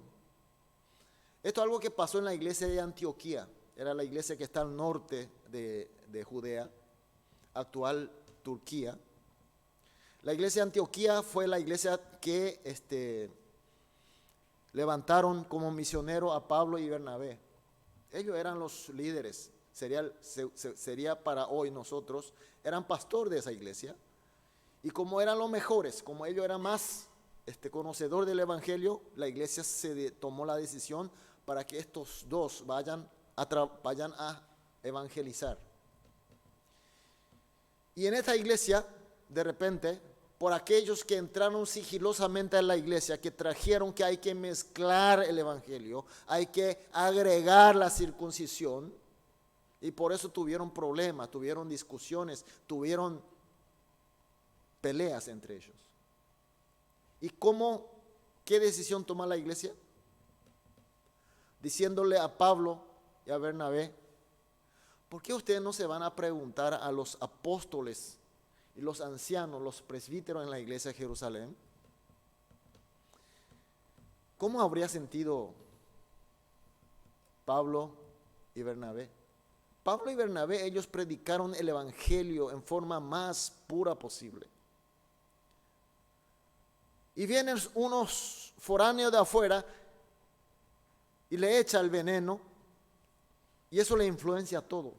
Esto es algo que pasó en la iglesia de Antioquía. Era la iglesia que está al norte de Judea, actual Turquía. La iglesia de Antioquía fue la iglesia que levantaron como misionero a Pablo y Bernabé. Ellos eran los líderes, sería para hoy nosotros, eran pastor de esa iglesia. Y como eran los mejores, como ellos eran más conocedor del evangelio, la iglesia tomó la decisión para que estos dos vayan a evangelizar. Y en esta iglesia, de repente, por aquellos que entraron sigilosamente a la iglesia, que trajeron que hay que mezclar el evangelio, hay que agregar la circuncisión, y por eso tuvieron problemas, tuvieron discusiones, tuvieron peleas entre ellos. ¿Y qué decisión toma la iglesia? Diciéndole a Pablo y a Bernabé: ¿por qué ustedes no se van a preguntar a los apóstoles y los ancianos, los presbíteros en la iglesia de Jerusalén? ¿Cómo habría sentido Pablo y Bernabé? Pablo y Bernabé, ellos predicaron el evangelio en forma más pura posible. Y vienen unos foráneos de afuera y le echa el veneno, y eso le influencia todo.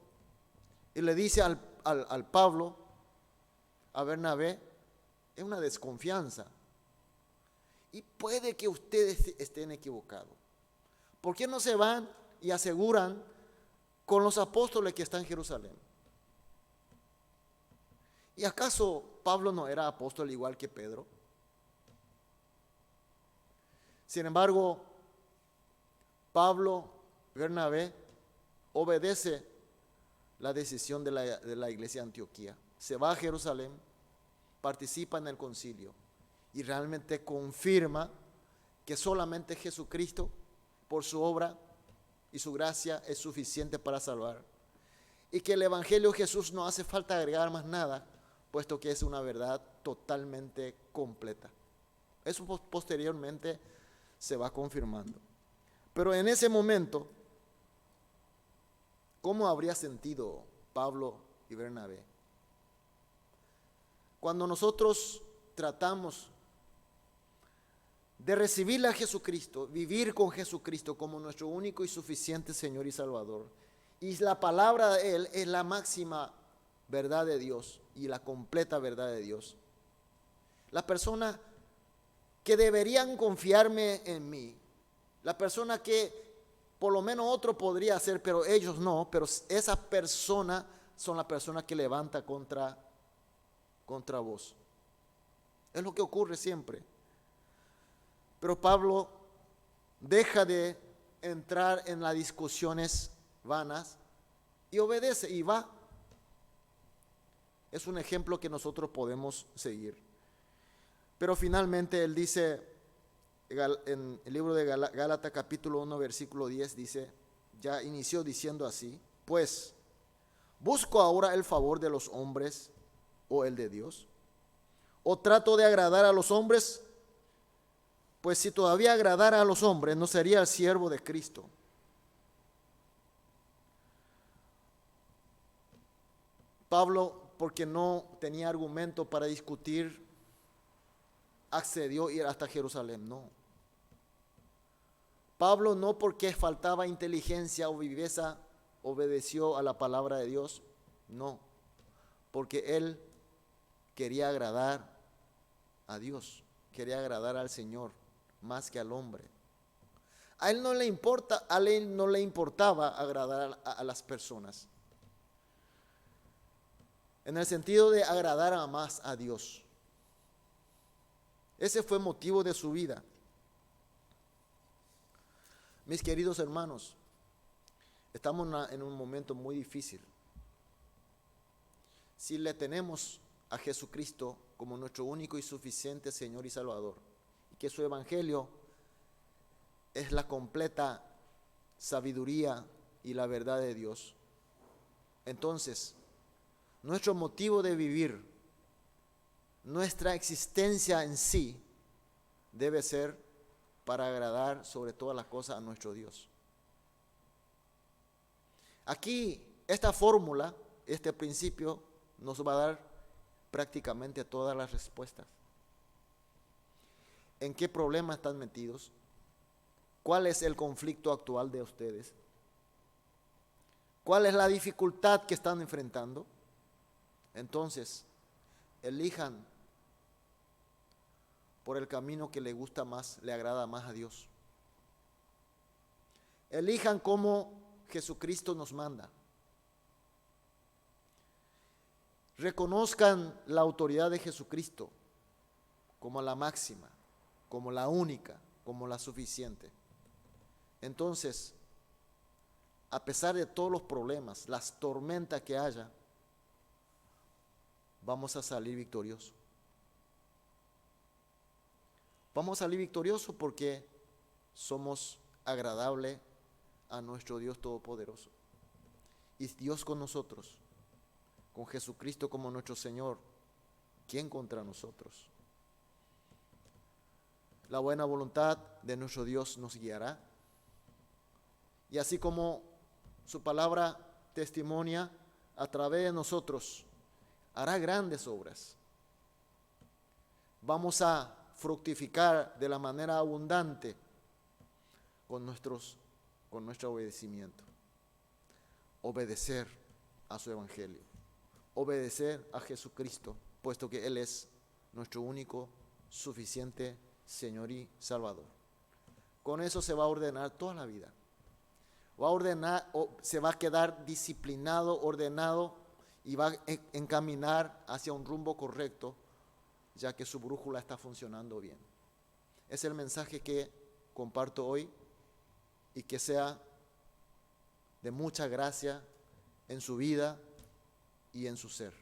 Y le dice al Pablo, a Bernabé, es una desconfianza. Y puede que ustedes estén equivocados. ¿Por qué no se van y aseguran con los apóstoles que están en Jerusalén? ¿Y acaso Pablo no era apóstol igual que Pedro? Sin embargo, Pablo, Bernabé, obedece la decisión de la iglesia de Antioquía. Se va a Jerusalén, participa en el concilio y realmente confirma que solamente Jesucristo, por su obra y su gracia, es suficiente para salvar. Y que el Evangelio de Jesús no hace falta agregar más nada, puesto que es una verdad totalmente completa. Eso posteriormente se va confirmando. Pero en ese momento, ¿cómo habría sentido Pablo y Bernabé? Cuando nosotros tratamos de recibirle a Jesucristo, vivir con Jesucristo como nuestro único y suficiente Señor y Salvador, y la palabra de Él es la máxima verdad de Dios y la completa verdad de Dios, la persona que deberían confiarme en mí, la persona que por lo menos otro podría hacer, pero ellos no, pero esa persona son la persona que levanta contra vos. Es lo que ocurre siempre. Pero Pablo deja de entrar en las discusiones vanas y obedece y va. Es un ejemplo que nosotros podemos seguir. Pero finalmente él dice, en el libro de Gálatas capítulo 1 versículo 10 dice, ya inició diciendo así, pues, ¿busco ahora el favor de los hombres o el de Dios? ¿O trato de agradar a los hombres? Pues si todavía agradara a los hombres, no sería el siervo de Cristo. Pablo, porque no tenía argumento para discutir, accedió a ir hasta Jerusalén, no. Pablo no porque faltaba inteligencia o viveza obedeció a la palabra de Dios, no, porque él quería agradar a Dios, quería agradar al Señor más que al hombre. A él no le importaba agradar a las personas, en el sentido de agradar a más a Dios. Ese fue motivo de su vida. Mis queridos hermanos, estamos en un momento muy difícil. Si le tenemos a Jesucristo como nuestro único y suficiente Señor y Salvador, y que su Evangelio es la completa sabiduría y la verdad de Dios, entonces nuestro motivo de vivir, nuestra existencia en sí, debe ser para agradar sobre todas las cosas a nuestro Dios. Aquí, esta fórmula, este principio, nos va a dar prácticamente todas las respuestas. ¿En qué problema están metidos? ¿Cuál es el conflicto actual de ustedes? ¿Cuál es la dificultad que están enfrentando? Entonces, elijan por el camino que le gusta más, le agrada más a Dios. Elijan como Jesucristo nos manda. Reconozcan la autoridad de Jesucristo como la máxima, como la única, como la suficiente. Entonces, a pesar de todos los problemas, las tormentas que haya, vamos a salir victoriosos. Vamos a salir victoriosos porque somos agradables a nuestro Dios Todopoderoso. Y Dios con nosotros, con Jesucristo como nuestro Señor, ¿quién contra nosotros? La buena voluntad de nuestro Dios nos guiará. Y así como su palabra testimonia, a través de nosotros hará grandes obras. Vamos a fructificar de la manera abundante con nuestro obedecimiento. Obedecer a su Evangelio. Obedecer a Jesucristo, puesto que Él es nuestro único, suficiente Señor y Salvador. Con eso se va a ordenar toda la vida. Se va a quedar disciplinado, ordenado y va a encaminar hacia un rumbo correcto, ya que su brújula está funcionando bien. Es el mensaje que comparto hoy y que sea de mucha gracia en su vida y en su ser.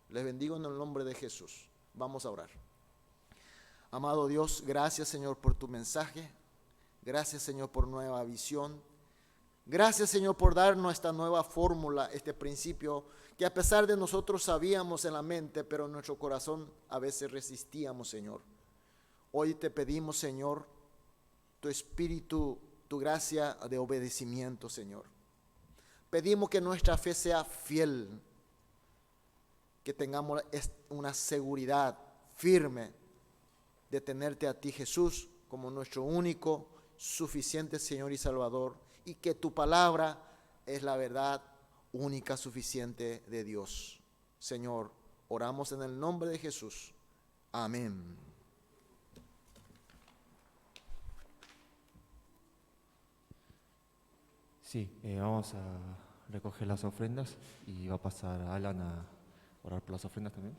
Les bendigo en el nombre de Jesús. Vamos a orar. Amado Dios, gracias Señor por tu mensaje. Gracias Señor por nueva visión. Gracias Señor por darnos esta nueva fórmula, este principio que a pesar de nosotros sabíamos en la mente, pero en nuestro corazón a veces resistíamos, Señor. Hoy te pedimos, Señor, tu espíritu, tu gracia de obedecimiento, Señor. Pedimos que nuestra fe sea fiel, que tengamos una seguridad firme de tenerte a ti, Jesús, como nuestro único, suficiente Señor y Salvador, y que tu palabra es la verdad única, suficiente de Dios. Señor, oramos en el nombre de Jesús. Amén. Sí, vamos a recoger las ofrendas y va a pasar Alan a orar por las ofrendas también.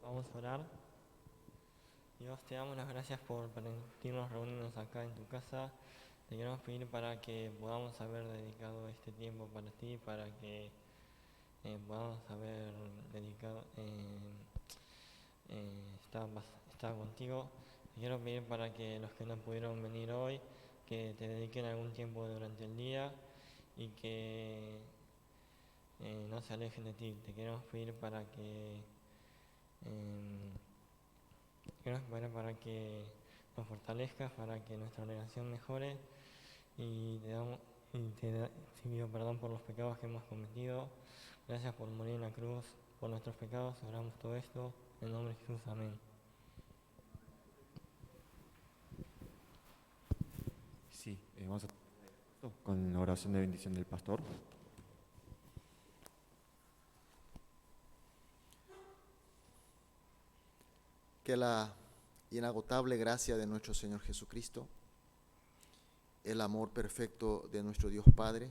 Vamos a orar. Dios, te damos las gracias por permitirnos reunirnos acá en tu casa. Te queremos pedir para que podamos haber dedicado este tiempo para ti, para que podamos haber dedicado estar contigo. Te quiero pedir para que los que no pudieron venir hoy, que te dediquen algún tiempo durante el día y que no se alejen de ti. Te queremos pedir para que nos fortalezcas, para que nuestra relación mejore, y te pido perdón por los pecados que hemos cometido. Gracias por morir en la cruz por nuestros pecados. Oramos todo esto en el nombre de Jesús. Amén. Sí, vamos a con la oración de bendición del pastor. Que la inagotable gracia de nuestro Señor Jesucristo, el amor perfecto de nuestro Dios Padre,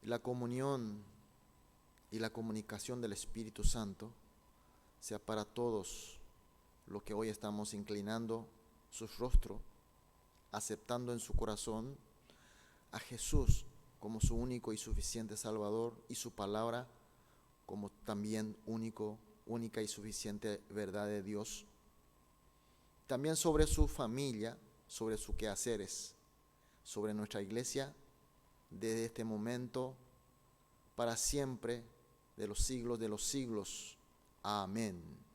la comunión y la comunicación del Espíritu Santo sea para todos los que hoy estamos inclinando sus rostros, aceptando en su corazón a Jesús como su único y suficiente Salvador, y su palabra como también única y suficiente verdad de Dios. También sobre su familia, sobre sus quehaceres, sobre nuestra iglesia, desde este momento para siempre, de los siglos de los siglos. Amén.